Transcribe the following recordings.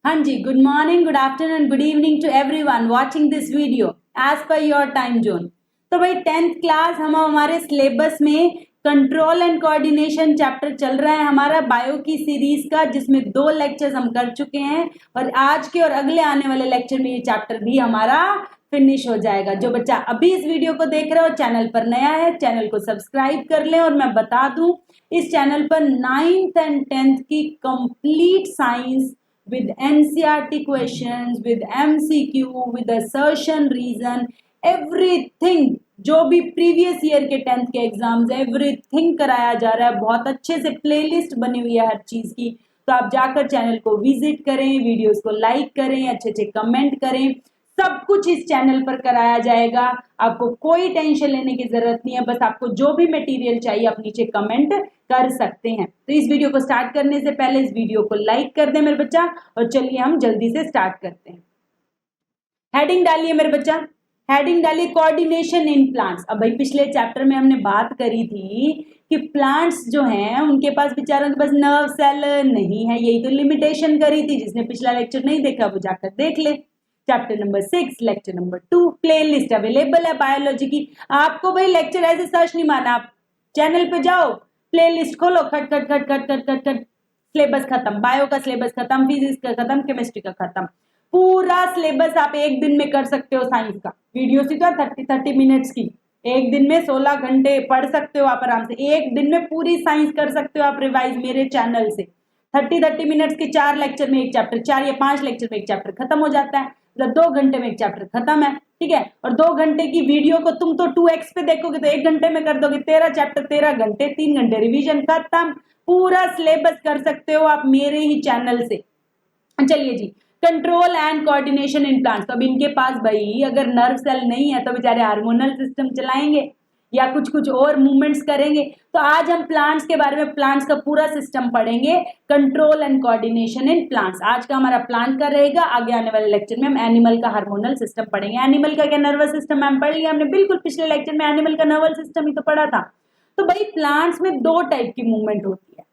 हाँ जी, good morning, good afternoon, good evening to everyone watching this video as per your time zone. तो भाई 10th class हम हमारे सिलेबस में कंट्रोल एंड कोऑर्डिनेशन चैप्टर चल रहा है हमारा बायो की सीरीज का, जिसमें 2 लेक्चर्स हम कर चुके हैं और आज के और अगले आने वाले लेक्चर में ये चैप्टर भी हमारा फिनिश हो जाएगा। जो बच्चा अभी इस वीडियो को देख रहे हो, चैनल पर नया है, चैनल को सब्सक्राइब कर ले। और मैं बता दूं, इस चैनल पर 9th एंड 10th की complete science with NCERT questions, with MCQ, with assertion reason, everything जो भी प्रीवियस ईयर के 10th के एग्जाम्स एवरीथिंग कराया जा रहा है। बहुत अच्छे से प्लेलिस्ट बनी हुई है हर चीज की। तो आप जाकर चैनल को विजिट करें, वीडियोस को लाइक करें, अच्छे अच्छे कमेंट करें, सब कुछ इस चैनल पर कराया जाएगा। आपको कोई टेंशन लेने की जरूरत नहीं है, बस आपको जो भी मटेरियल चाहिए आप नीचे कमेंट कर सकते हैं। तो इस वीडियो को स्टार्ट करने से पहले इस वीडियो को लाइक कर दें मेरे बच्चा, और चलिए हम जल्दी से स्टार्ट करते हैं। हेडिंग डालिए मेरे बच्चा, हेडिंग डालिए कोऑर्डिनेशन इन प्लांट्स। अब भाई पिछले चैप्टर में हमने बात करी थी कि प्लांट्स जो हैं उनके पास बेचारों के पास नर्व सेल नहीं है, यही तो लिमिटेशन करी थी। जिसने पिछला लेक्चर नहीं देखा वो जाकर देख ले। Chapter number 6 lecture number 2 playlist available है बायोलॉजी की। आपको भाई लेक्चर ऐसे सर्च नहीं मारना, आप चैनल पे जाओ, प्लेलिस्ट खोलो, खट खट खट खट खट खट खट, सिलेबस खत्म, बायो का सिलेबस खत्म, फिजिक्स का खत्म, केमिस्ट्री का खत्म। पूरा सिलेबस आप एक दिन में कर सकते हो। साइंस का वीडियो सी तो 30 मिनट्स की, एक दिन में 16 घंटे पढ़ सकते हो आप आराम से। एक दिन में पूरी साइंस कर सकते हो आप रिवाइज मेरे चैनल से। 30 मिनट्स के 4 लेक्चर में एक चैप्टर, 4 या 5 लेक्चर में एक चैप्टर खत्म हो जाता है। मतलब 2 घंटे में एक चैप्टर खत्म है, ठीक है। और 2 घंटे की वीडियो को तुम तो 2x पे देखोगे तो 1 घंटे में कर दोगे। 13 चैप्टर 13 घंटे, 3 घंटे रिवीजन खत्म। पूरा सिलेबस कर सकते हो आप मेरे ही चैनल से। चलिए जी, control and coordination in plants. तो अब इनके पास भाई अगर नर्व सेल नहीं है तो बेचारे हार्मोनल सिस्टम चलाएंगे या कुछ कुछ और मूवमेंट्स करेंगे। तो आज हम प्लांट्स के बारे में, प्लांट्स का पूरा सिस्टम पढ़ेंगे, control and coordination in plants. आज का हमारा प्लांट का रहेगा, आगे आने वाले लेक्चर में हम एनिमल का हार्मोनल सिस्टम पढ़ेंगे। एनिमल का क्या नर्वस सिस्टम हम पढ़ लिया हमने, बिल्कुल पिछले लेक्चर में एनिमल का नर्वस सिस्टम ही तो पढ़ा था। तो भाई प्लांट्स में 2 टाइप की मूवमेंट होती है।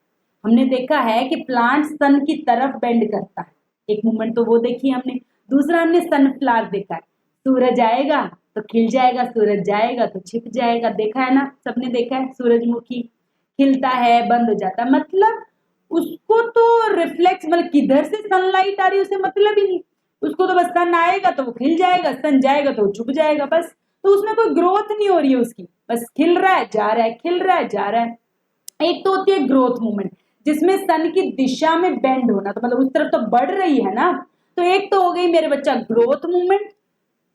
हमने देखा है कि प्लांट सन की तरफ बेंड करता है, एक मूवमेंट तो वो देखी हमने। दूसरा हमने सनफ्लावर देखा है, सूरज आएगा तो खिल जाएगा, सूरज जाएगा तो छिप जाएगा। देखा है ना, सबने देखा है। सूरजमुखी खिलता है, बंद हो जाता है, मतलब उसको तो रिफ्लेक्स, मतलब किधर से सनलाइट आ रही है उसे मतलब ही नहीं। उसको तो बस सन आएगा तो वो खिल जाएगा, सन जाएगा तो वो छुप जाएगा, बस। तो उसमें कोई ग्रोथ नहीं हो रही है उसकी, बस खिल रहा है जा रहा है, खिल रहा है जा रहा है। एक तो होती है ग्रोथ मूवमेंट, जिसमें सन की दिशा में बेंड होना, तो मतलब उस तरफ तो बढ़ रही है ना। तो एक तो हो गई मेरे बच्चा ग्रोथ मूवमेंट,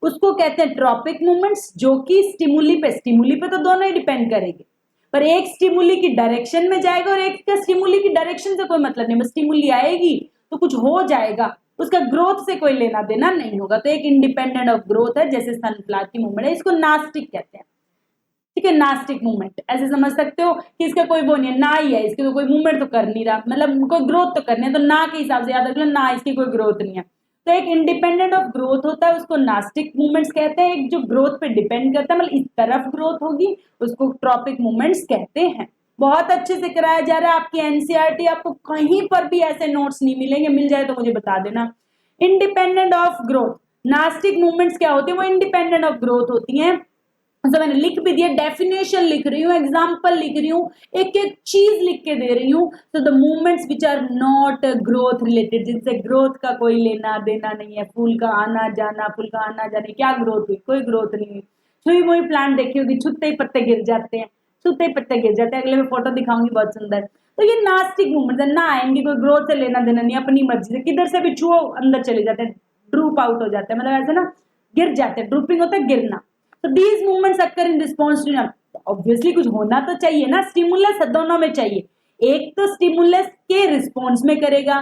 उसको कहते हैं ट्रॉपिक मूवमेंट्स, जो कि स्टिमुली पे तो दोनों ही डिपेंड करेंगे। पर एक स्टिमुली की डायरेक्शन में जाएगा और एक का स्टिमुली की डायरेक्शन से कोई मतलब नहीं, बस स्टिमुली आएगी तो कुछ हो जाएगा, उसका ग्रोथ से कोई लेना देना नहीं होगा। तो एक इंडिपेंडेंट ऑफ ग्रोथ है, जैसे सनफ्लावर की मूवमेंट है, इसको नास्टिक कहते हैं, ठीक है। नास्टिक मूवमेंट ऐसे समझ सकते हो कि इसका कोई वो नहीं है, ना ही है, इसकी तो कोई मूवमेंट तो कर नहीं रहा, मतलब कोई ग्रोथ तो करनी है, तो ना के हिसाब से याद रख लो, ना इसकी कोई ग्रोथ नहीं है। तो एक इंडिपेंडेंट ऑफ ग्रोथ होता है, उसको नास्टिक मूवमेंट्स कहते हैं। एक जो ग्रोथ पे डिपेंड करता है, मतलब इस तरफ ग्रोथ होगी, उसको ट्रॉपिक मूवमेंट्स कहते हैं। बहुत अच्छे से कराया जा रहा है आपकी एनसीईआरटी, आपको कहीं पर भी ऐसे नोट्स नहीं मिलेंगे, मिल जाए तो मुझे बता देना। Independent of growth, nastic movements क्या होती है, वो इंडिपेंडेंट ऑफ ग्रोथ होती है। तो मैंने लिख भी दिया, डेफिनेशन लिख रही हूँ, एग्जाम्पल लिख रही हूँ, एक एक चीज लिख के दे रही हूँ। तो the movements which are not growth related, जिनसे ग्रोथ का कोई लेना देना नहीं है। फूल का आना जाना, फूल का आना जाना, क्या ग्रोथ हुई, कोई ग्रोथ नहीं हुई। छुई मुई प्लांट देखी होगी, छुट्टे ही पत्ते गिर जाते हैं, छुट्टे ही पत्ते गिर जाते हैं। अगले में फोटो दिखाऊंगी बहुत सुंदर। तो ये नास्टिक मूवमेंट है ना, इनकी कोई ग्रोथ से लेना देना नहीं, अपनी मर्जी से किधर से भी छुओ अंदर चले जाते हैं, ड्रूप आउट हो जाते हैं, मतलब ऐसे ना गिर जाते हैं, ड्रूपिंग होता है गिरना। तो these movements occur in response to, obviously कुछ होना तो चाहिए ना, स्टिमुलस दोनों में चाहिए। एक तो स्टिमुलस के रिस्पॉन्स में करेगा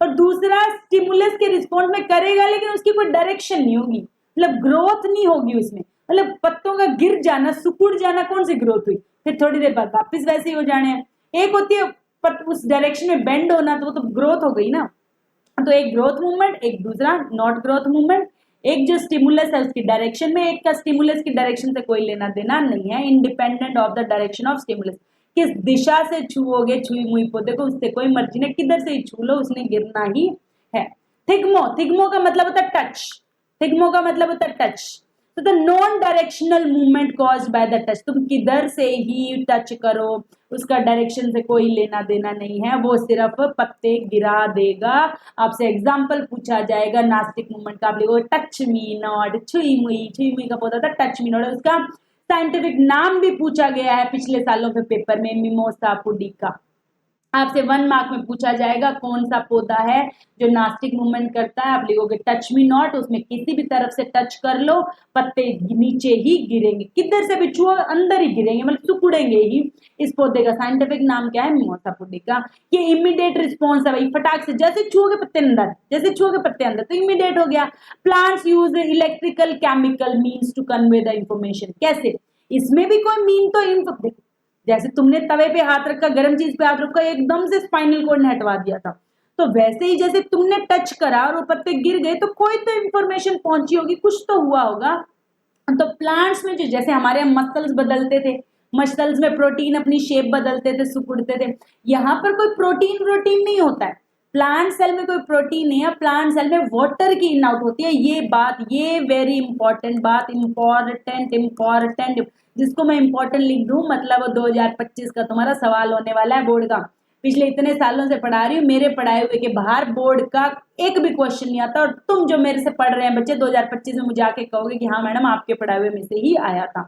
और दूसरा स्टिमुलस के रिस्पॉन्स में करेगा, लेकिन उसकी कोई डायरेक्शन नहीं होगी, मतलब ग्रोथ नहीं होगी उसमें। मतलब पत्तों का गिर जाना, सिकुड़ जाना, कौन सी ग्रोथ हुई, फिर थोड़ी देर बाद वापस वैसे ही हो जाने हैं। एक होती है उस डायरेक्शन में बेंड होना, तो वो तो ग्रोथ हो गई ना। तो एक ग्रोथ मूवमेंट, एक दूसरा नॉट ग्रोथ मूवमेंट। एक जो स्टिमुलस है उसकी डायरेक्शन में, एक का स्टिमुलस की डायरेक्शन से कोई लेना देना नहीं है, independent of the direction of stimulus. किस दिशा से छुओगे, छुई मुई पौधे को, उससे कोई मर्जी नहीं, किधर से ही छू लो उसने गिरना ही है। थिग्मो का मतलब होता है टच, थिग्मो का मतलब होता है टच। तो the non directional movement caused by the touch, तुम किधर से ही टच करो उसका डायरेक्शन से कोई लेना देना नहीं है, वो सिर्फ पत्ते गिरा देगा। आपसे एग्जांपल पूछा जाएगा नास्टिक मूवमेंट का, आप लिखोगे टच मी नॉट, छुई मुई का पौधा था टच मी नॉट, उसका साइंटिफिक नाम भी पूछा गया है पिछले सालों के पेपर में, मिमोसा पुडिका। आपसे 1 मार्क में पूछा जाएगा कौन सा पौधा है जो नास्टिक मूवमेंट करता है, आप लिखोगे टच मी नॉट, उसमें किसी भी तरफ से टच कर लो पत्ते नीचे ही गिरेंगे, किधर से भी छुओ अंदर ही गिरेंगे, मतलब सुकुड़ेंगे ही। इस पौधे का साइंटिफिक नाम क्या है, मिमोसा पुडिका। ये इमीडिएट रिस्पॉन्स है भाई, फटाक से जैसे छुओगे पत्ते अंदर, जैसे छुओगे पत्ते अंदर तो इमीडिएट हो गया। Plants use electrical chemical means to convey the information, कैसे, इसमें भी कोई मीन तो जैसे तुमने तवे पे हाथ रखा, गर्म चीज पे हाथ रखा, एकदम से स्पाइनल कोड ने हटवा दिया था, तो वैसे ही जैसे तुमने टच करा और वो पत्ते गिर गए तो कोई तो इंफॉर्मेशन पहुंची होगी, कुछ तो हुआ होगा। तो प्लांट्स में जो जैसे हमारे मसल्स बदलते थे, मसल्स में प्रोटीन अपनी शेप बदलते थे, सिकुड़ते थे, यहाँ पर कोई प्रोटीन नहीं होता है, प्लांट सेल में कोई प्रोटीन नहीं है, प्लांट सेल में वाटर की इन आउट होती है। ये बात, ये वेरी इंपॉर्टेंट बात, इंपॉर्टेंट जिसको मैं इंपॉर्टेंट लिख दूं, मतलब 2025 का तुम्हारा सवाल होने वाला है बोर्ड का। पिछले इतने सालों से पढ़ा रही हूँ, मेरे पढ़ाए हुए के बाहर बोर्ड का एक भी क्वेश्चन नहीं आता, और तुम जो मेरे से पढ़ रहे हैं बच्चे 2025 में मुझे आके कहोगे कि हाँ मैडम आपके पढ़ाए हुए में से ही आया था।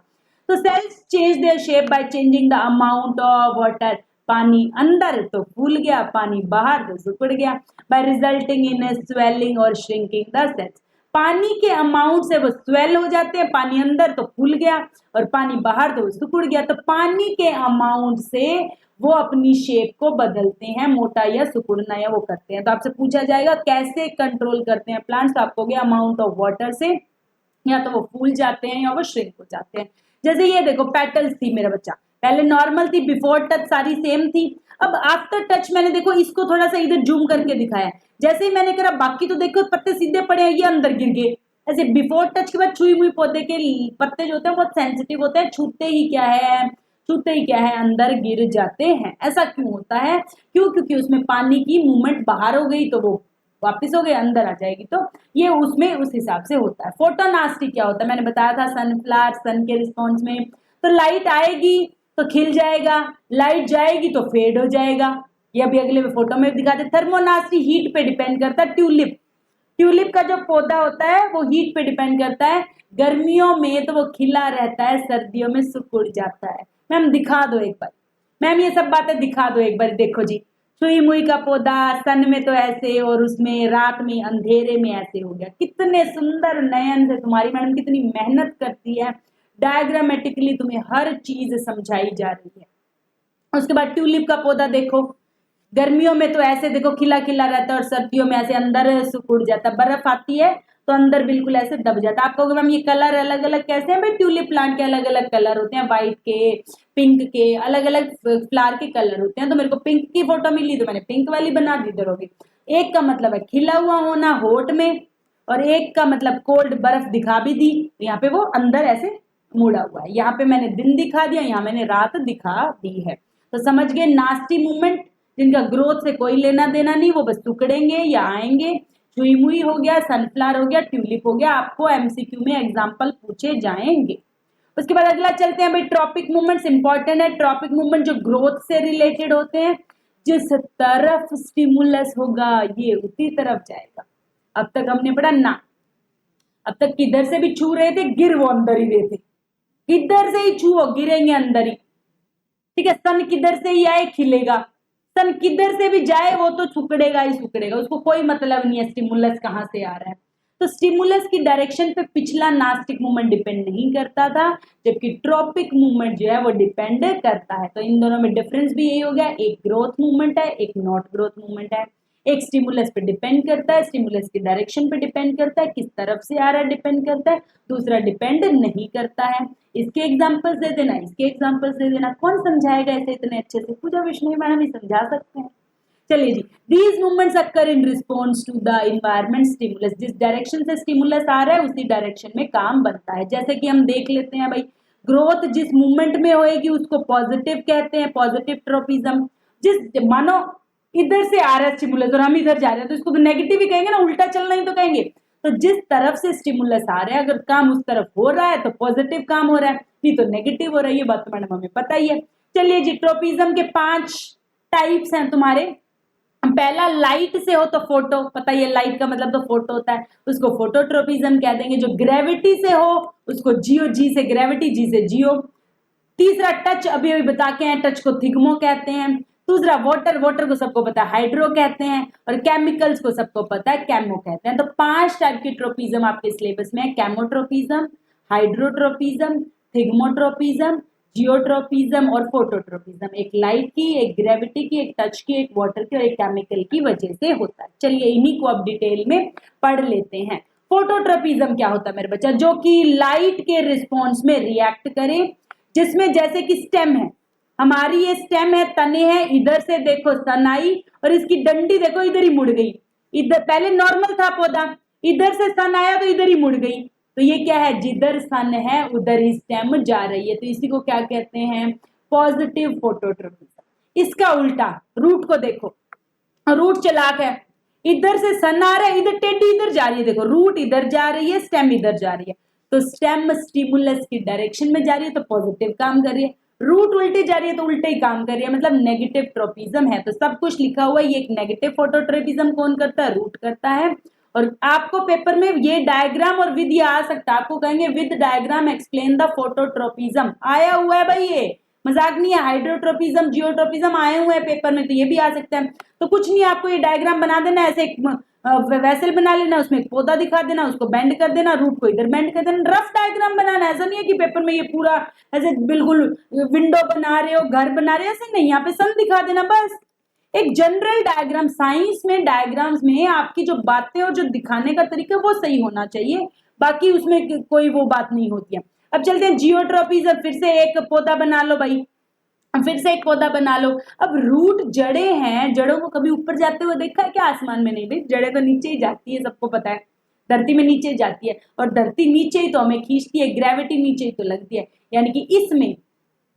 तो cells change their shape by changing the amount of water, पानी अंदर तो फूल गया, पानी बाहर तो सिकुड़ गया, बाय रिजल्टिंग इन स्वेलिंग और श्रिंकिंग द सेल्स। पानी के अमाउंट से वो स्वेल हो जाते हैं, पानी अंदर तो फूल गया और पानी बाहर तो सिकुड़ गया। तो पानी के अमाउंट से वो अपनी शेप को बदलते हैं, मोटा या सिकुड़ना या वो करते हैं। तो आपसे पूछा जाएगा कैसे कंट्रोल करते हैं प्लांट्स, तो आपको अमाउंट ऑफ वाटर से, या तो वो फूल जाते हैं या वो श्रिंक हो जाते हैं। जैसे ये देखो पेटल्स थी मेरा बच्चा, पहले नॉर्मल थी, बिफोर टच सारी सेम थी, अब आफ्टर टच मैंने देखो इसको थोड़ा सा इधर जूम करके दिखाया, जैसे ही मैंने करा बाकी तो देखो पत्ते सीधे पड़े हैं, ये अंदर गिर गए। ऐसे बिफोर टच के बाद छुई मुई पौधे के पत्ते जो होते हैं बहुत सेंसिटिव होते हैं, छूते ही क्या है अंदर गिर जाते हैं। ऐसा क्यों होता है, क्योंकि उसमें पानी की मूवमेंट बाहर हो गई तो वो वापिस हो गए अंदर आ जाएगी, तो ये उसमें उस हिसाब से होता है। फोटोनास्टी क्या होता है, मैंने बताया था सनफ्लावर सन के रिस्पॉन्स में, तो लाइट आएगी तो खिल जाएगा, लाइट जाएगी तो फेड हो जाएगा। ये अभी अगले फोटो में दिखाते। थर्मोनास्टी हीट पे डिपेंड करता है, ट्यूलिप का जो पौधा होता है वो हीट पे डिपेंड करता है, गर्मियों में तो वो खिला रहता है, सर्दियों में सिकुड़ जाता है। मैम दिखा दो एक बार, मैम ये सब बातें दिखा दो एक बार, देखो जी छुई मुई का पौधा सन में तो ऐसे और उसमें रात में अंधेरे में ऐसे हो गया। कितने सुंदर नयन से तुम्हारी मैडम कितनी मेहनत करती है, डायग्रामेटिकली तुम्हें हर चीज समझाई जा रही है। उसके बाद ट्यूलिप का पौधा देखो, गर्मियों में तो ऐसे देखो खिला खिला रहता है और सर्दियों में ऐसे अंदर सिकुड़ जाता है, बर्फ आती है तो अंदर बिल्कुल ऐसे दब जाता है। आप कहोगे मैम ये कलर अलग अलग कैसे हैं, भाई ट्यूलिप प्लांट के अलग अलग कलर होते हैं, व्हाइट के, पिंक के, अलग अलग फ्लावर के कलर होते हैं। तो मेरे को पिंक की फोटो मिली तो मैंने पिंक वाली बना दी। इधर एक का मतलब है खिला हुआ होना होट में, और एक का मतलब कोल्ड बर्फ दिखा भी दी, यहाँ पे वो अंदर ऐसे मुड़ा हुआ है। यहाँ पे मैंने दिन दिखा दिया, यहाँ मैंने रात दिखा दी है। तो समझ गए नास्टी मूवमेंट जिनका ग्रोथ से कोई लेना देना नहीं, वो बस टुकड़ेंगे या आएंगे। छुई मुई हो गया, सनफ्लावर हो गया, ट्यूलिप हो गया, आपको एमसीक्यू में एग्जाम्पल पूछे जाएंगे। उसके बाद अगला चलते हैं भाई, ट्रॉपिक मूवमेंट्स इंपॉर्टेंट है। ट्रॉपिक मूवमेंट जो ग्रोथ से रिलेटेड होते हैं, जिस तरफ स्टिमुलस होगा ये उसी तरफ जाएगा। अब तक हमने पढ़ा ना, अब तक किधर से भी छू रहे थे गिर वो अंदर ही रहे थे, किधर से ही छुओ गिरेंगे अंदर ही, ठीक है। सन किधर से ही आए खिलेगा, सन किधर से भी जाए वो तो सिकुड़ेगा ही सिकुड़ेगा, उसको कोई मतलब नहीं है स्टिमुलस कहाँ से आ रहा है। तो स्टिमुलस की डायरेक्शन पे पिछला नास्टिक मूवमेंट डिपेंड नहीं करता था, जबकि ट्रॉपिक मूवमेंट जो है वो डिपेंड करता है। तो इन दोनों में डिफरेंस भी यही हो गया, एक ग्रोथ मूवमेंट है, एक नॉट ग्रोथ मूवमेंट है। एक स्टिमुलस पे डिपेंड करता है, स्टिमुलस की डायरेक्शन पे डिपेंड करता है, किस तरफ से आ रहा है डिपेंड करता है, दूसरा डिपेंड नहीं करता है। इसके एग्जांपल्स दे देना, इसके एग्जांपल्स दे देना, कौन समझाएगा ऐसे इतने अच्छे से, पूजा विष्णु मैडम ही समझा सकते हैं। चलिए जी, these movements occur in response to the environment stimulus, जिस डायरेक्शन से स्टिमुलस आ रहा है उसी डायरेक्शन में काम बनता है। जैसे कि हम देख लेते हैं भाई, ग्रोथ जिस मूवमेंट में होएगी उसको पॉजिटिव कहते हैं, पॉजिटिव ट्रोपिज्म। जिस मानो इधर से आ रहा है स्टिमुलस और हम इधर जा रहे हैं, तो इसको तो नेगेटिव ही कहेंगे ना, उल्टा चलना ही तो कहेंगे। तो जिस तरफ से स्टिमुलस आ रहा है, अगर काम उस तरफ हो रहा है तो पॉजिटिव काम हो रहा है, नहीं तो नेगेटिव हो रहा है। ये बात तो मैडम हमें पता ही है। चलिए जी, ट्रोपिज्म के 5 टाइप्स हैं तुम्हारे। पहला लाइट से हो तो फोटो, पता ही है लाइट का मतलब तो फोटो होता है, उसको फोटोट्रोपिज्म कह देंगे। जो ग्रेविटी से हो उसको जियो, जी से ग्रेविटी, जी से जियो। तीसरा टच, अभी अभी बता के हैं, टच को थिग्मो कहते हैं। दूसरा वाटर, वाटर को सबको पता है हाइड्रो कहते हैं। और केमिकल्स को सबको पता है कैमो कहते हैं। तो 5 टाइप की ट्रोपिज्म आपके सिलेबस में है, कैमोट्रोपिज्म, हाइड्रोट्रोपिज्म, थिग्मोट्रोपिज्म, जियोट्रोपिज्म और फोटोट्रोपिज्म। एक लाइट की, एक ग्रेविटी की, एक टच की, एक वाटर की और एक केमिकल की वजह से होता है। चलिए इन्हीं को अब डिटेल में पढ़ लेते हैं। फोटोट्रोपिज्म क्या होता है मेरे बच्चा? जो कि लाइट के रिस्पॉन्स में रिएक्ट करे, जिसमें जैसे कि स्टेम है, हमारी ये स्टेम है, तने हैं, इधर से देखो सन आई और इसकी डंडी देखो इधर ही मुड़ गई। इधर पहले नॉर्मल था पौधा, इधर से सन आया तो इधर ही मुड़ गई। तो ये क्या है? जिधर सन है उधर ही स्टेम जा रही है, तो इसी को क्या कहते हैं? Positive phototropism. इसका उल्टा रूट को देखो, रूट चालाक है, इधर से सन आ रहा है, इधर टेढ़ी इधर जा रही है, देखो रूट इधर जा रही है, स्टेम इधर जा रही है। तो स्टेम स्टिमुलस की डायरेक्शन में जा रही है तो पॉजिटिव काम कर रही है, रूट उल्टी जा रही है तो उल्टे ही काम कर रही है, मतलब नेगेटिव ट्रोपिज्म है। तो सब कुछ लिखा हुआ है। ये एक नेगेटिव फोटोट्रोपिज्म कौन करता है? रूट करता है। और आपको पेपर में ये डायग्राम और विद ये आ सकता है, आपको कहेंगे with diagram explain the phototropism, आया हुआ है भाई, ये मजाक नहीं है। हाइड्रोट्रोपिज्म, जियोट्रोपिज्म आए हुए हैं पेपर में, तो ये भी आ सकता है। तो कुछ नहीं, आपको ये डायग्राम बना देना, ऐसे एक वैसल बना लेना, उसमें एक पौधा दिखा देना, उसको बेंड कर देना, रूट को इधर बेंड कर देना, रफ डायग्राम बनाना। ऐसा नहीं है कि पेपर में ये पूरा ऐसे बिल्कुल विंडो बना रहे हो, घर बना रहे हो, ऐसे नहीं, यहाँ पे सन दिखा देना बस। एक जनरल डायग्राम, साइंस में डायग्राम्स में आपकी जो बातें और जो दिखाने का तरीका वो सही होना चाहिए, बाकी उसमें कोई वो बात नहीं होती है। अब चलते हैं जियोट्रोपिज्म, फिर से एक पौधा बना लो भाई, फिर से एक पौधा बना लो। अब रूट जड़े हैं, जड़ों को कभी ऊपर जाते हुए देखा है क्या? आसमान में नहीं भाई, जड़ें तो नीचे ही जाती है, सबको पता है, धरती में नीचे जाती है, और धरती नीचे ही तो हमें खींचती है, ग्रेविटी नीचे ही तो लगती है। यानी कि इसमें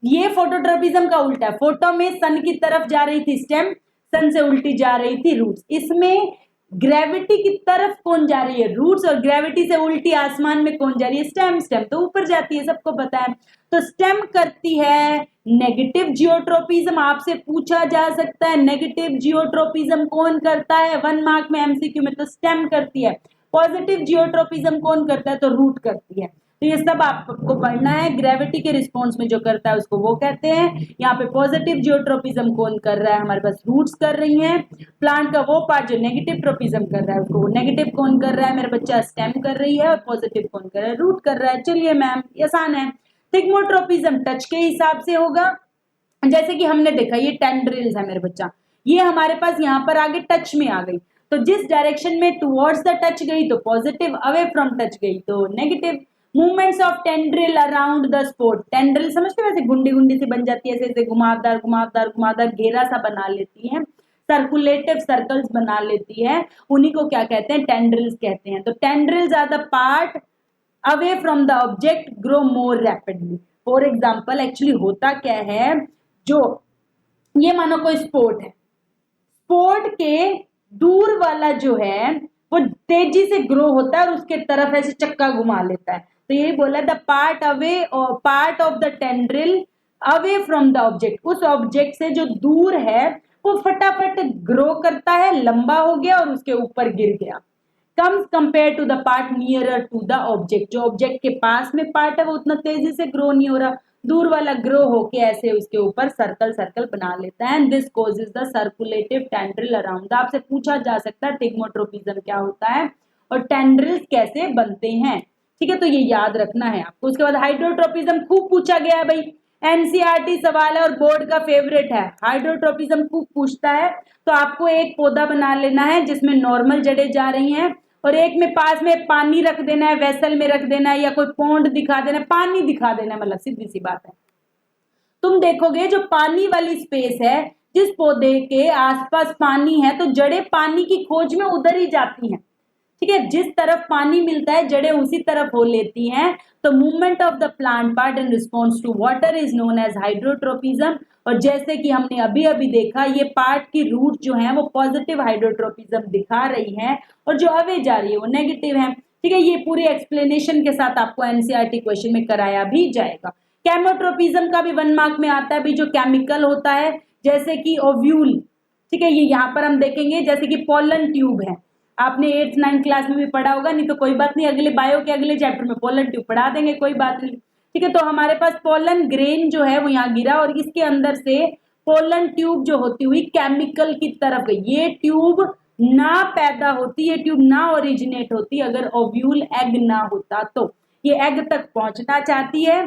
ये फोटोट्रोपिज्म का उल्टा है। फोटो में सन की तरफ जा रही थी स्टेम, सन से उल्टी जा रही थी रूट्स। इसमें ग्रेविटी की तरफ कौन जा रही है? रूट्स, और ग्रेविटी से उल्टी आसमान में कौन जा रही है? स्टेम। स्टेम तो ऊपर जाती है, सबको पता है। तो स्टेम करती है नेगेटिव जियोट्रोपिज्म। आपसे पूछा जा सकता है नेगेटिव जियोट्रोपिज्म कौन करता है 1 मार्क में एमसीक्यू में, तो स्टेम करती है। पॉजिटिव जियोट्रोपिज्म कौन करता है? तो रूट करती है। तो ये सब आपको पढ़ना है। ग्रेविटी के रिस्पॉन्स में जो करता है उसको वो कहते हैं। यहाँ पे पॉजिटिव जियोट्रोपिज्म कौन कर रहा है? हमारे पास रूट्स कर रही हैं। प्लांट का वो पार्ट जो नेगेटिव ट्रोपिज्म कर रहा है उसको नेगेटिव कौन कर रहा है? मेरा बच्चा स्टेम कर रही है। और पॉजिटिव कौन कर रहा है? रूट कर रहा है। चलिए मैम, आसान है। थिग्मोट्रोपिज्म टच के हिसाब से होगा, जैसे कि हमने देखा ये टेंड्रिल्स है मेरे बच्चा, ये हमारे पास यहाँ पर आगे टच में आ गई, तो जिस डायरेक्शन में टुवर्ड्स द टच गई तो पॉजिटिव, अवे फ्रॉम टच गई तो negative. Movements of tendril around the spot, tendril समझते हैं वैसे गुंडी गुंडी सी बन जाती है, ऐसे घुमावदार घुमावदार घुमावदार घेरा सा बना लेती है, सर्कुलेटिव सर्कल्स बना लेती है, उन्हीं को क्या कहते हैं? टेंड्रिल्स कहते हैं। तो tendrils are the part away from the object grow more rapidly. For example actually होता क्या है, जो ये मानो कोई स्पोर्ट है, स्पोर्ट के दूर वाला जो है वो तेजी से ग्रो होता है और उसके तरफ ऐसे चक्का घुमा लेता है। तो यही बोला the part away, part of the tendril away from the object, उस ऑब्जेक्ट से जो दूर है वो फटाफट ग्रो करता है, लंबा हो गया और उसके ऊपर गिर गया। Comes compare to the part nearer to the object, जो ऑब्जेक्ट के पास में पार्ट है वो उतना तेजी से ग्रो नहीं हो रहा, दूर वाला ग्रो होके ऐसे उसके ऊपर सर्कल सर्कल बना लेता है। And this causes the circulative tendril around. आपसे पूछा जा सकता है थिग्मोट्रोपिज्म क्या होता है और टेंड्रिल्स कैसे बनते हैं, ठीक है, तो ये याद रखना है आपको। उसके बाद हाइड्रोट्रोपिज्म खूब पूछा गया है भाई, एनसीईआरटी सवाल है और बोर्ड का फेवरेट है। हाइड्रोट्रोपिज्म खूब पूछता है, तो आपको एक पौधा बना लेना है जिसमें नॉर्मल जड़ें जा रही हैं और एक में पास में पानी रख देना है, वेसल में रख देना है या कोई पॉन्ड दिखा देना है, पानी दिखा देना है, मतलब सीधी सी बात है। तुम देखोगे जो पानी वाली स्पेस है, जिस पौधे के आसपास पानी है तो जड़ें पानी की खोज में उधर ही जाती हैं, ठीक है, जिस तरफ पानी मिलता है जड़ें उसी तरफ हो लेती हैं। तो movement of the plant part in response to water is known as hydrotropism. और जैसे कि हमने अभी अभी देखा, ये पार्ट की रूट जो है वो पॉजिटिव हाइड्रोट्रोपिज्म दिखा रही है और जो अवे जा रही है वो नेगेटिव है। ठीक है, ये पूरी एक्सप्लेनेशन के साथ आपको एनसीईआरटी क्वेश्चन में कराया भी जाएगा। कैमोट्रोपिज्म का भी 1 मार्क में आता है भी, जो केमिकल होता है, जैसे कि ओव्यूल। ठीक है, ये यहाँ पर हम देखेंगे, जैसे कि पोलन ट्यूब है, आपने 8th 9th क्लास में भी पढ़ा होगा, नहीं तो कोई बात नहीं, अगले बायो के अगले चैप्टर में पोलन ट्यूब पढ़ा देंगे, कोई बात नहीं। ठीक है, तो हमारे पास पोलन ग्रेन जो है वो यहाँ गिरा और इसके अंदर से पोलन ट्यूब जो होती हुई केमिकल की तरफ गई। ये ट्यूब ना पैदा होती, ये ट्यूब ना ओरिजिनेट होती अगर ओव्यूल एग ना होता, तो ये एग तक पहुंचना चाहती है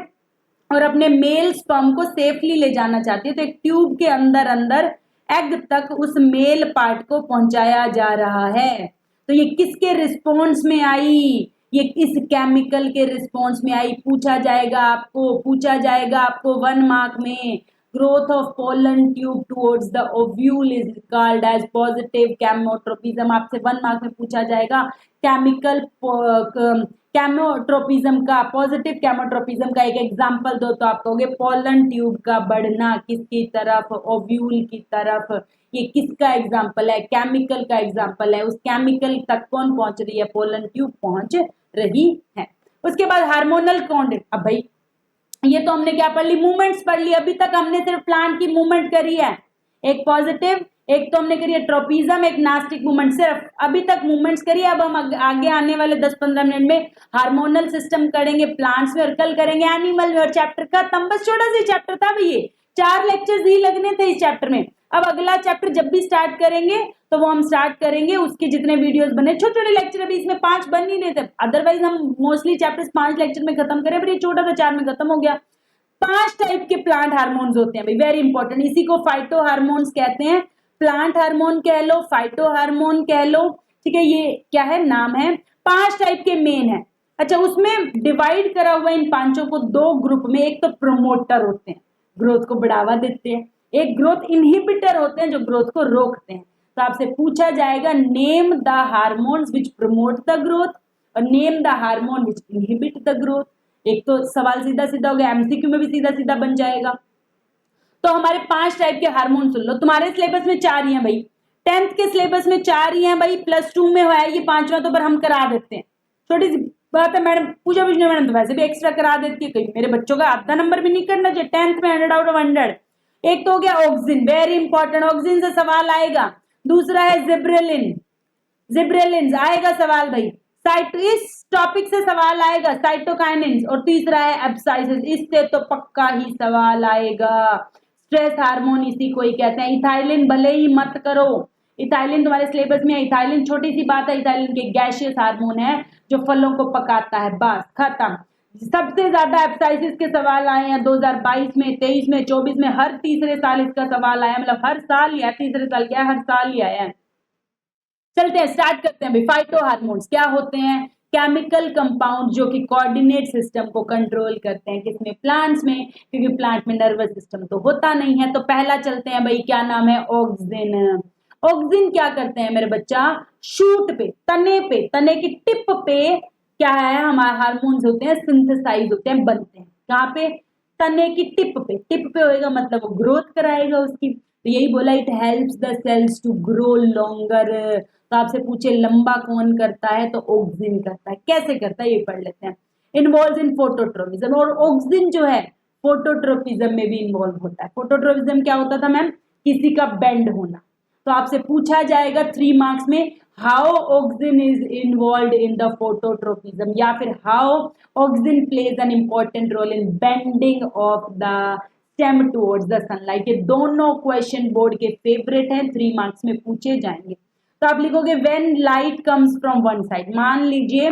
और अपने मेल स्पर्म को सेफली ले जाना चाहती है, तो एक ट्यूब के अंदर अंदर एग तक उस मेल पार्ट को पहुंचाया जा रहा है। तो ये किसके रिस्पॉन्स में आई? ये इस केमिकल के रिस्पॉन्स में आई। पूछा जाएगा आपको 1 मार्क में, growth of pollen tube towards the ovule is called as positive chemotropism. आपसे 1 मार्क में पूछा जाएगा केमिकल कैमोट्रोपिज्म का, पॉजिटिव कैमोट्रोपिज्म का एक एग्जांपल दो, तो आप कहोगे पोलन ट्यूब का बढ़ना किसकी तरफ? ओव्यूल की तरफ। ये किसका एग्जांपल है? केमिकल का एग्जांपल है। उस केमिकल तक कौन पहुंच रही है? पोलन ट्यूब पहुंच रही है। उसके बाद हार्मोनल कॉन्डेट। अब भाई ये तो हमने क्या पढ़ ली? मूवमेंट्स पढ़ ली। अभी तक हमने सिर्फ प्लांट की मूवमेंट करी है, एक पॉजिटिव, एक तो हमने करी है ट्रोपिज्म, एक नास्टिक मूवमेंट, सिर्फ अभी तक मूवमेंट्स करी। अब हम आगे आने वाले 10-15 मिनट में हार्मोनल सिस्टम करेंगे प्लांट्स में और कल करेंगे एनिमल में, और चैप्टर खत्म। बस छोटा सा चैप्टर था भाई, ये 4 लेक्चर्स ही लगने थे इस चैप्टर में। अब अगला चैप्टर जब भी स्टार्ट करेंगे तो वो हम स्टार्ट करेंगे, उसके जितने वीडियोस बने, छोटे छोटे लेक्चर, अभी इसमें 5 बन ही नहीं थे, अदरवाइज हम मोस्टली चैप्टर्स 5 लेक्चर में खत्म करें, पर ये छोटा सा 4 में खत्म हो गया। 5 टाइप के प्लांट हार्मोन्स होते हैं भाई, वेरी इंपॉर्टेंट। इसी को फाइटो हार्मोन्स कहते हैं, प्लांट हार्मोन कह लो, फाइटो हार्मोन कह लो। ठीक है, ये क्या है? नाम है। 5 टाइप के मेन है। अच्छा, उसमें डिवाइड करा हुआ इन 5 को 2 ग्रुप में। एक तो प्रोमोटर होते हैं, ग्रोथ को बढ़ावा देते हैं, एक ग्रोथ इनहिबिटर होते हैं जो ग्रोथ को रोकते हैं। तो आपसे पूछा जाएगा name the hormones which promote the growth और name the hormone which inhibit the growth. एक तो सवाल सीधा सीधा हो गया, एमसीक्यू में भी सीधा सीधा बन जाएगा। तो हमारे 5 टाइप के हार्मोन सुन लो। तुम्हारे सिलेबस में 4 ही हैं भाई, 10th के सिलेबस में 4 ही हैं भाई, +2 में है ये 5वां, तो पर हम करा देते हैं। छोटी सी बात है मैडम, पूजा विष्णु मैडम तो वैसे भी एक्स्ट्रा करा देती है, कहीं मेरे बच्चों का आधा नंबर भी नहीं करना चाहिए 10th में 100 आउट ऑफ 100। एक तो हो गया ऑक्सिन, वेरी इंपॉर्टेंट, ऑक्सिन से सवाल आएगा। दूसरा है जिब्रेलिन, जिब्रेलिन आएगा सवाल भाई, इस टॉपिक से सवाल आएगा। साइटोकाइनिन्स, और तीसरा है एब्साइसिस, इससे तो पक्का ही सवाल आएगा। स्ट्रेस हार्मोन इसी को ही कहते हैं। इथाइलिन भले ही मत करो, इथाइलिन तुम्हारे सिलेबस में है। इथाइलिन छोटी सी बात है, इथाइलिन के गैसियस हार्मोन है जो फलों को पकाता है, बस खत्म। सबसे ज्यादा एब्साइसिस के सवाल आए हैं 2022 में, 23 में, 24 में, हर तीसरे साल इसका सवाल आया, मतलब हर साल ही है, तीसरे साल क्या हर साल ही आया है। चलते हैं, स्टार्ट करते हैं भाई। फाइटो हार्मोन्स क्या होते हैं? केमिकल कंपाउंड जो कि कोऑर्डिनेट सिस्टम को कंट्रोल करते हैं, किसमें? प्लांट्स में, क्योंकि प्लांट में नर्वस सिस्टम तो होता नहीं है। तो पहला चलते हैं भाई, क्या नाम है? ऑक्सिन। ऑक्सिन क्या करते हैं मेरे बच्चा? शूट पे, तने की टिप पे क्या है हमारे हार्मोन्स होते हैं, सिंथेसाइज होते हैं, बनते हैं। कहाँ पे? तने की टिप पे। टिप पे होएगा मतलब वो ग्रोथ कराएगा उसकी। तो यही बोला, it helps the cells to grow longer. तो आपसे पूछे लंबा कौन करता है, तो ऑक्सिन करता है। कैसे करता है ये पढ़ लेते हैं। इन्वॉल्व इन फोटोट्रोपिज्म, और ऑक्सिन जो है फोटोट्रोपिज्म में भी इन्वॉल्व होता है। फोटोट्रोपिज्म क्या होता था मैम? किसी का बेंड होना। तो आपसे पूछा जाएगा 3 मार्क्स में, how auxin is involve in the phototropism, या फिर how auxin plays an important role in bending of the stem towards the sunlight. ये दोनों क्वेश्चन बोर्ड के फेवरेट हैं, 3 मार्क्स में पूछे जाएंगे। तो आप लिखोगे when light comes from one side. मान लीजिए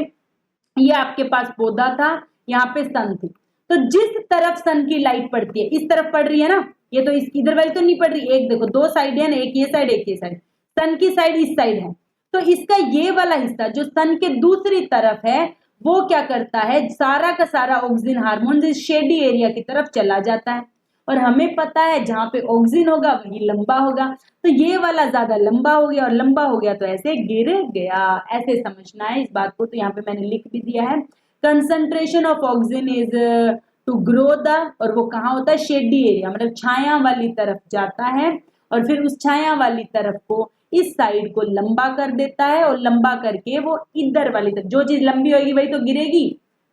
ये आपके पास पौधा था, यहाँ पे सन थी, तो जिस तरफ सन की लाइट पड़ती है, इस तरफ पड़ रही है ना, ये तो इस इधर वाली तो नहीं पड़ रही, एक देखो 2 साइड है ना, एक ये साइड एक ये साइड, सन की साइड इस साइड है, तो इसका ये वाला हिस्सा जो सन के दूसरी तरफ है वो क्या करता है, सारा का सारा ऑक्सिन हार्मोन इस शेडी एरिया की तरफ चला जाता है। और हमें पता है जहां पे ऑक्सिन होगा वही लंबा होगा, तो ये वाला ज्यादा लंबा हो गया, और लंबा हो गया तो ऐसे गिर गया, ऐसे समझना है इस बात को। तो यहाँ पे मैंने लिख भी दिया है, concentration of auxin is to grow the, और वो कहाँ होता है, शेडी एरिया, मतलब छाया वाली तरफ जाता है और फिर उस छाया वाली तरफ को इस साइड को लंबा कर देता है और लंबा करके वो इधर वाली तरफ, जो चीज लंबी होगी वही तो गिरेगी,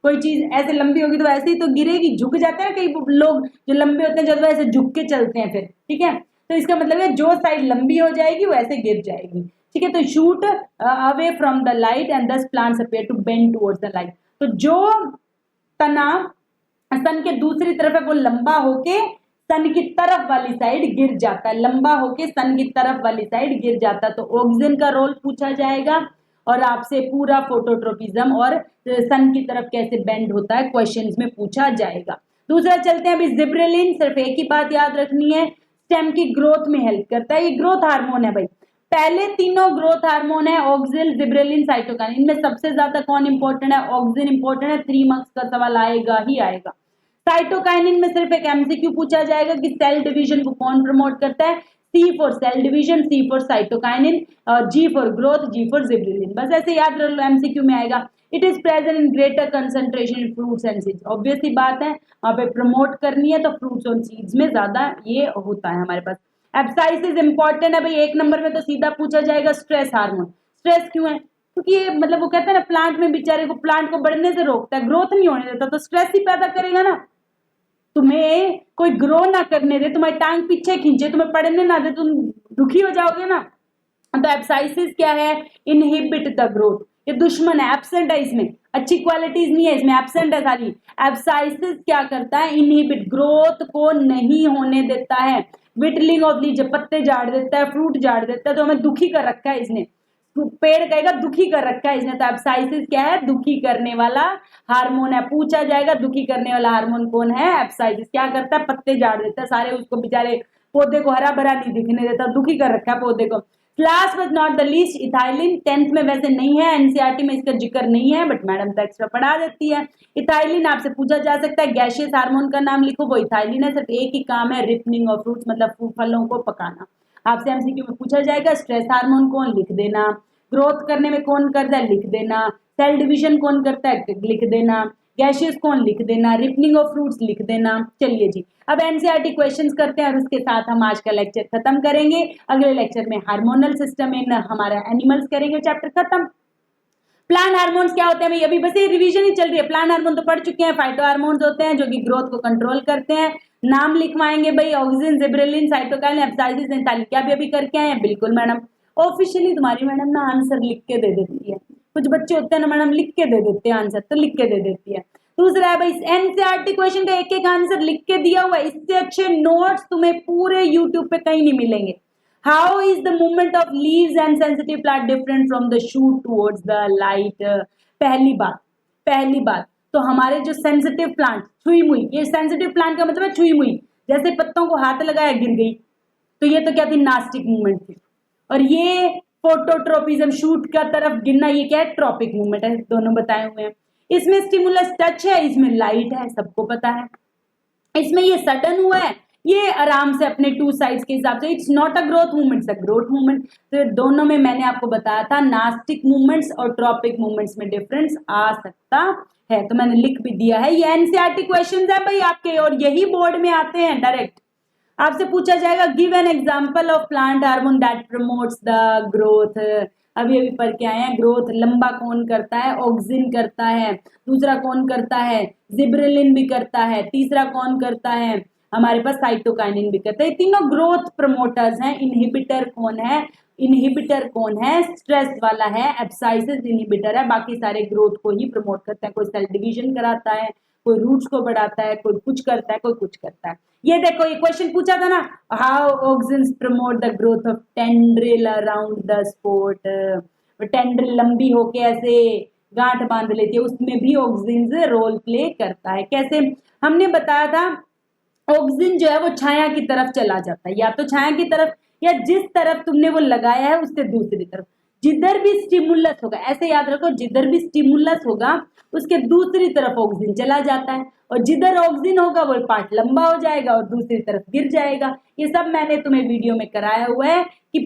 कोई चीज ऐसे लंबी होगी तो ऐसे ही तो गिरेगी, झुक जाते हैं ना कई लोग जो लंबे होते हैं जब ऐसे झुक के चलते हैं फिर, ठीक है, तो इसका मतलब है जो साइड लंबी हो जाएगी वो ऐसे गिर जाएगी, ठीक है। तो shoot away from the light and thus plants appear to bend towards the light, तो जो तना सन के दूसरी तरफ है वो लंबा होके सन की तरफ वाली साइड गिर जाता है, लंबा होके सन की तरफ वाली साइड गिर जाता है, तो ऑक्सीजन का रोल पूछा जाएगा और आपसे पूरा फोटोट्रोपिज्म और सन की तरफ कैसे बेंड होता है क्वेश्चंस में पूछा जाएगा। दूसरा चलते हैं अभी जिब्रेलिन, सिर्फ एक ही बात याद रखनी है, स्टेम की ग्रोथ में हेल्प करता है, ये ग्रोथ हार्मोन है भाई, पहले तीनों ग्रोथ हार्मोन है ऑक्सिन, जिब्रेलिन, साइटोकाइनिन, इनमें सबसे ज्यादा कौन इंपॉर्टेंट है, ऑक्सिन इंपॉर्टेंट है, 3 मार्क्स का सवाल आएगा ही आएगा। साइटोकाइनिन में सिर्फ एक एमसीक्यू पूछा जाएगा कि सेल डिवीजन को कौन प्रमोट करता है, C for cell division, C for cytokinin, G for growth, G for gibberellin, बस ऐसे याद रख लो, एमसीक्यू में आएगा। It is present in greater concentration in fruits and seeds, obvious सी बात है वहां पे प्रमोट करनी है तो फ्रूट्स और सीड्स में ज्यादा ये होता है हमारे पास। एब्साइसिस इंपॉर्टेंट है भाई, एक नंबर में तो सीधा पूछा जाएगा स्ट्रेस हार्मोन, स्ट्रेस क्यों है, क्योंकि ये मतलब वो कहते हैं ना प्लांट में बेचारे को, प्लांट को बढ़ने से रोकता है, ग्रोथ नहीं होने देता, तो स्ट्रेस ही पैदा करेगा ना, तुम्हें कोई ग्रो ना करने दे, तुम्हारी टांग पीछे खींचे, तुम्हें पढ़ने ना दे, तुम दुखी हो जाओगे ना। तो एब्साइसिस क्या है, इनहिबिट द ग्रोथ, ये दुश्मन है, एब्सेंट है इसमें, अच्छी क्वालिटीज नहीं है इसमें, एब्सेंट है सारी। एब्साइसिस क्या करता है, इनहिबिट, ग्रोथ को नहीं होने देता है, विटलिंग ऑफ लीफ, पत्ते झाड़ देता है, फ्रूट झाड़ देता है, तो हमें दुखी कर रखा है इसने, पेड़ कहेगा दुखी कर रखा है इसने, तो एब्साइसिस क्या है, दुखी करने वाला हार्मोन है, पूछा जाएगा दुखी करने वाला हार्मोन कौन है, एब्साइसिस क्या करता है, पत्ते झाड़ देता है सारे, उसको बेचारे पौधे को हरा भरा नहीं दिखने देता, दुखी कर रखा है पौधे को। Last but not the least ethylene, 10th में वैसे नहीं है, एनसीईआरटी में इसका जिक्र नहीं है, बट मैडम तो एक्स्ट्रा पढ़ा देती है। इथाइलिन आपसे पूछा जा सकता है, गैशियस हार्मोन का नाम लिखो, वो इथाइलिन है, सिर्फ एक ही काम है, रिपनिंग ऑफ फ्रूट्स, मतलब फलों को पकाना। आपसे एमसीक्यू में पूछा जाएगा स्ट्रेस हार्मोन कौन, लिख देना, ग्रोथ करने में कौन करता है, लिख देना, सेल डिवीजन कौन करता है, लिख देना, गैशियस कौन, लिख देना, रिपनिंग ऑफ फ्रूट्स लिख देना। चलिए जी, अब एनसीईआरटी क्वेश्चंस करते हैं और उसके साथ हम आज का लेक्चर खत्म करेंगे। अगले लेक्चर में हार्मोनल सिस्टम इन हमारा एनिमल्स करेंगे, चैप्टर खत्म। प्लांट हार्मोन्स क्या होते हैं भाई, अभी बस ये रिवीजन ही चल रही है, प्लांट हार्मोन तो पढ़ चुके हैं, फाइटो हार्मोन्स होते हैं जो कि ग्रोथ को कंट्रोल करते हैं, नाम लिखवाएंगे भाई, ऑक्सिन, जिब्रेलिन, साइटोकाइनिन, एब्साइसिस, एंथाइलिन, क्या भी अभी करके आए हैं, बिल्कुल मैडम, ऑफिशियली तुम्हारी मैडम ना आंसर लिख के दे देती है, कुछ बच्चे होते हैं ना मैडम लिख के दे देते हैं आंसर, तो लिख के दे देती है। दूसरा है भाई एनसीईआरटी क्वेश्चन का एक एक आंसर लिख के दिया हुआ है, इससे अच्छे नोट्स तुम्हें पूरे यूट्यूब पे कहीं नहीं मिलेंगे। How is the movement of leaves and sensitive plant different from the shoot towards the light, पहली बात तो हमारे जो सेंसिटिव प्लांट, छुई मुई, ये सेंसिटिव प्लांट का मतलब है छुई मुई, जैसे पत्तों को हाथ लगाया गिर गई, तो ये तो क्या थी, नास्टिक मूवमेंट थी, और ये फोटोट्रोपिज्म, शूट का तरफ गिरना, ये क्या है, ट्रॉपिक मूवमेंट है, दोनों बताए हुए हैं। इसमें स्टिमुलस टच है, इसमें लाइट है, सबको पता है। इसमें ये सडन हुआ है, ये आराम से अपने टू साइड्स के हिसाब से, it's not a growth movement, it's a growth movement. तो दोनों में मैंने आपको बताया था नास्टिक मूवमेंट्स और ट्रॉपिक मूवमेंट्स में डिफरेंस आ सकता है, तो मैंने लिख भी दिया है। ये एनसीईआरटी क्वेश्चंस है भाई आपके, और यही बोर्ड में आते हैं डायरेक्ट। आपसे पूछा जाएगा give an example of plant hormone that promotes the growth, अभी अभी पढ़ के आए हैं, ग्रोथ लंबा कौन करता है, ऑक्सिन करता है, दूसरा कौन करता है, जिब्रेलिन भी करता है, तीसरा कौन करता है, हमारे पास साइटोकाइनिन भी करता है। तीनों ग्रोथ प्रमोटर्स हैं। इनहिबिटर कौन है, स्ट्रेस वाला है, एब्साइसिस इनहिबिटर है, बाकी सारे ग्रोथ को ही प्रमोट करते हैं, कोई सेल डिवीजन कराता है, कोई रूट्स को बढ़ाता है, कोई कुछ करता है, कोई कुछ करता है। ये देखो ये क्वेश्चन पूछा था ना, how auxins promote the growth of tendril around the sport, tendril लंबी होके ऐसे गांठ बांध लेती है, उसमें भी ऑक्सिन्स रोल प्ले करता है। कैसे, हमने बताया था ऑक्सिन जो है वो छाया की तरफ चला जाता है, या तो छाया की तरफ या जिस तरफ तुमने वो लगाया है उससे दूसरी तरफ, जिधर भी स्टिमुलस होगा, ऐसे याद रखो, जिधर भी स्टिमुलस होगा उसके दूसरी तरफ ऑक्सिन चला जाता है, और जिधर ऑक्सिन होगा वो पार्ट लंबा हो जाएगा और दूसरी तरफ गिर जाएगा। ये सब मैंने तुम्हें वीडियो में कराया हुआ है कि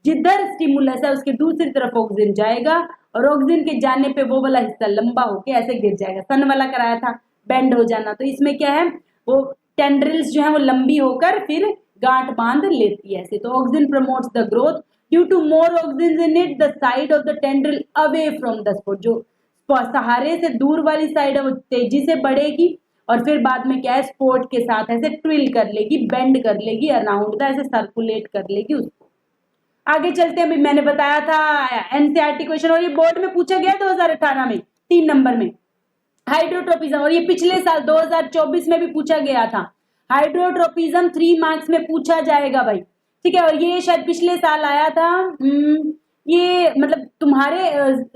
जिधर स्टिमुलस है उसके दूसरी तरफ ऑक्सिन जाएगा, और ऑक्सिन के जाने पे वो वाला हिस्सा लंबा होके ऐसे गिर जाएगा। सन वाला कराया था, बेंड हो जाना। तो इसमें क्या है, वो टेंड्रिल्स जो है वो लंबी होकर फिर गांठ बांध लेती है ऐसे। तो auxin promotes the growth due to more auxin in it, the side of the tendril away from the support, जो सहारे से दूर वाली साइड है वो तेजी से बढ़ेगी और फिर बाद में क्या है, स्पोर्ट के साथ ऐसे ट्विल कर लेगी, बेंड कर लेगी अराउंड द, ऐसे सर्कुलेट कर लेगी उसको। आगे चलते हैं। अभी मैंने बताया था एनसीईआरटी क्वेश्चन, और ये बोर्ड में पूछा गया 2018 में 3 नंबर में, हाइड्रोट्रोपिज्म, और ये पिछले साल 2024 में भी पूछा गया था। हाइड्रोट्रोपिज्म 3 मार्क्स में पूछा जाएगा भाई, ठीक है। और ये शायद पिछले साल आया था, ये मतलब तुम्हारे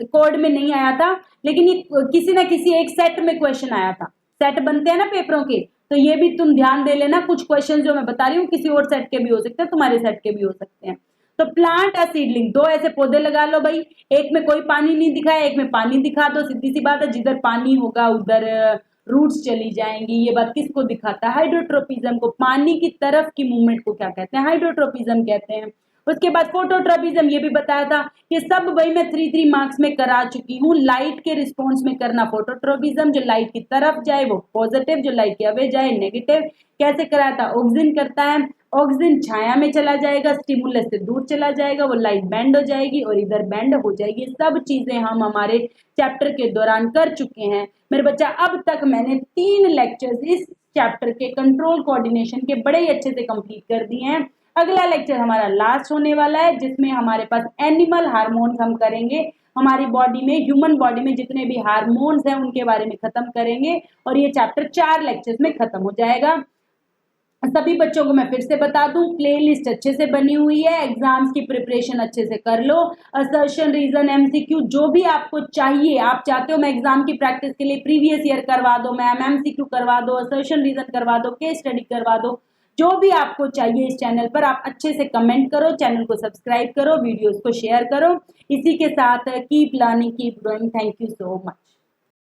कोड में नहीं आया था, लेकिन ये किसी ना किसी एक सेट में क्वेश्चन आया था। सेट बनते हैं ना पेपरों के, तो ये भी तुम ध्यान दे लेना, कुछ क्वेश्चन जो मैं बता रही हूँ किसी और सेट के भी हो सकते हैं, तुम्हारे सेट के भी हो सकते हैं। तो प्लांट अ सीडलिंग, 2 ऐसे पौधे लगा लो भाई, एक में कोई पानी नहीं दिखा है, एक में पानी दिखा दो, सीधी सी बात है, जिधर पानी होगा उधर रूट्स चली जाएंगी। ये बात किसको दिखाता है, हाइड्रोट्रोपिज्म को। पानी की तरफ की मूवमेंट को क्या कहते हैं, हाइड्रोट्रोपिज्म कहते हैं। उसके बाद फोटोट्रोपिज्म, ये भी बताया था, ये सब भाई मैं 3 मार्क्स में करा चुकी हूँ। लाइट के रिस्पॉन्स में करना फोटोट्रोपिज्म, जो लाइट की तरफ जाए वो पॉजिटिव, जो लाइट के अवे जाए नेगेटिव। कैसे कराया था, ऑक्सिन करता है, ऑक्सिन छाया में चला जाएगा, स्टिमुलस से दूर चला जाएगा, वो लाइट बैंड हो जाएगी और इधर बैंड हो जाएगी। सब चीजें हम हमारे चैप्टर के दौरान कर चुके हैं मेरे बच्चा। अब तक मैंने 3 लेक्चर्स इस चैप्टर के कंट्रोल कोऑर्डिनेशन के बड़े ही अच्छे से कंप्लीट कर दिए हैं। अगला लेक्चर हमारा लास्ट होने वाला है, जिसमें हमारे पास एनिमल हार्मोन्स हम करेंगे। हमारी बॉडी में, ह्यूमन बॉडी में जितने भी हार्मोन्स हैं उनके बारे में खत्म करेंगे, और ये चैप्टर 4 लेक्चर्स में खत्म हो जाएगा। सभी बच्चों को मैं फिर से बता दूं, प्लेलिस्ट अच्छे से बनी हुई है, एग्जाम्स की प्रिपरेशन अच्छे से कर लो। असर्शन, रीजन, एमसीक्यू जो भी आपको चाहिए, आप चाहते हो मैं एग्जाम की प्रैक्टिस के लिए प्रीवियस ईयर करवा दो, मैम एमसीक्यू करवा दो, असर्शन रीजन करवा दो, केस स्टडी करवा दो, जो भी आपको चाहिए इस चैनल पर आप अच्छे से कमेंट करो, चैनल को सब्सक्राइब करो, वीडियोस को शेयर करो। इसी के साथ keep learning, keep growing. Thank you so much.